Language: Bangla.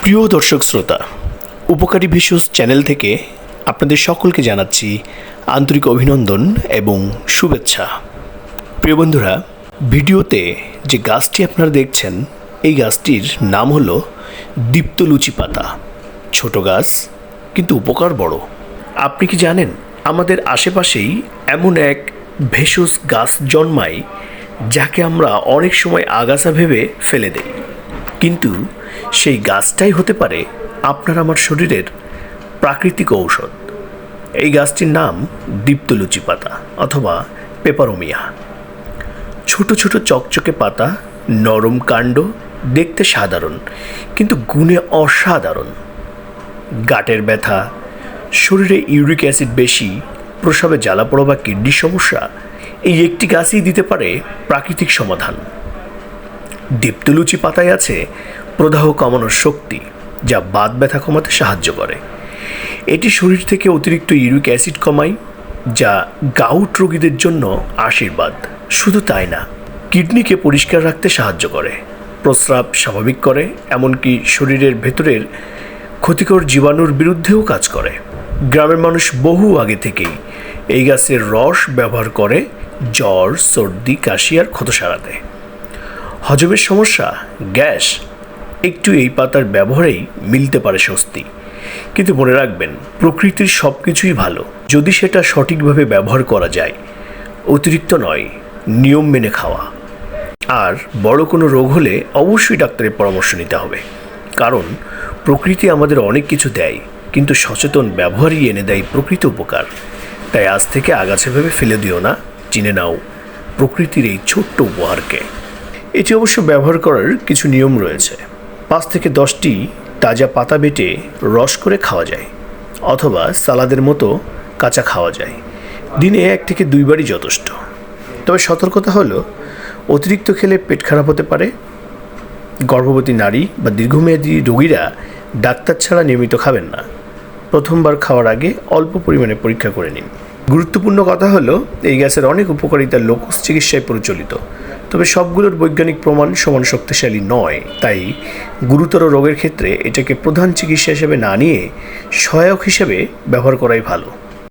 প্রিয় দর্শক শ্রোতা, উপকারী ভেষজ চ্যানেল থেকে আপনাদের সকলকে জানাচ্ছি আন্তরিক অভিনন্দন এবং শুভেচ্ছা। প্রিয় বন্ধুরা, ভিডিওতে যে গাছটি আপনারা দেখছেন, এই গাছটির নাম হলো দীপ্তলুচি পাতা। ছোট গাছ কিন্তু উপকার বড়। আপনি কি জানেন, আমাদের আশেপাশেই এমন এক ভেষজ গাছ জন্মায় যাকে আমরা অনেক সময় আগাছা ভেবে ফেলে দেই, কিন্তু সেই গাছটাই হতে পারে আপনার আমার শরীরের প্রাকৃতিক ঔষধ। এই গাছটির নাম দীপ্তলুচি পাতা অথবা পেপারোমিয়া। ছোট ছোট চকচকে পাতা, নরম কাণ্ড, দেখতে সাধারণ কিন্তু গুণে অসাধারণ। গাঁটের ব্যথা, শরীরে ইউরিক অ্যাসিড বেশি, প্রস্রাবে জ্বালাপোড়া বা কিডনির সমস্যা, এই একটি গাছই দিতে পারে প্রাকৃতিক সমাধান। দীপ্তলুচি পাতায় আছে প্রদাহ কমানোর শক্তি, যা বাত ব্যথা কমাতে সাহায্য করে। এটি শরীর থেকে অতিরিক্ত ইউরিক অ্যাসিড কমায়, যা গাউট রোগীদের জন্য আশীর্বাদ। শুধু তাই না, কিডনিকে পরিষ্কার রাখতে সাহায্য করে, প্রস্রাব স্বাভাবিক করে, এমনকি শরীরের ভেতরের ক্ষতিকর জীবাণুর বিরুদ্ধেও কাজ করে। গ্রামের মানুষ বহু আগে থেকেই এই গাছের রস ব্যবহার করে জ্বর, সর্দি, কাশি আর ক্ষত সারাতে। হজমের সমস্যা, গ্যাস, একটু এই পাতার ব্যবহারেই মিলতে পারে স্বস্তি। কিন্তু মনে রাখবেন, প্রকৃতির সব কিছুই ভালো যদি সেটা সঠিকভাবে ব্যবহার করা যায়। অতিরিক্ত নয়, নিয়ম মেনে খাওয়া। আর বড় কোনো রোগ হলে অবশ্যই ডাক্তারের পরামর্শ নিতে হবে, কারণ প্রকৃতি আমাদের অনেক কিছু দেয়, কিন্তু সচেতন ব্যবহারই এনে দেয় প্রকৃত উপকার। তাই আজ থেকে আগাছা ভেবে ফেলে দিও না, চিনে নাও প্রকৃতির এই ছোট্ট উপহারকে। এটি অবশ্য ব্যবহার করার কিছু নিয়ম রয়েছে। 5 থেকে 10টি তাজা পাতা বেটে রস করে খাওয়া যায়, অথবা সালাদের মতো কাঁচা খাওয়া যায়। দিনে 1 থেকে 2 বারই যথেষ্ট। তবে সতর্কতা হলো, অতিরিক্ত খেলে পেট খারাপ হতে পারে। গর্ভবতী নারী বা দীর্ঘমেয়াদী রোগীরা ডাক্তার ছাড়া নিয়মিত খাবেন না। প্রথমবার খাওয়ার আগে অল্প পরিমাণে পরীক্ষা করে নিন। গুরুত্বপূর্ণ কথা হলো, এই গাছের অনেক উপকারিতা লোকজ চিকিৎসায় প্রচলিত, তবে সবগুলোর বৈজ্ঞানিক প্রমাণ সমান শক্তিশালী নয়। তাই গুরুতর রোগের ক্ষেত্রে এটাকে প্রধান চিকিৎসা হিসেবে না নিয়ে সহায়ক হিসেবে ব্যবহার করাই ভালো।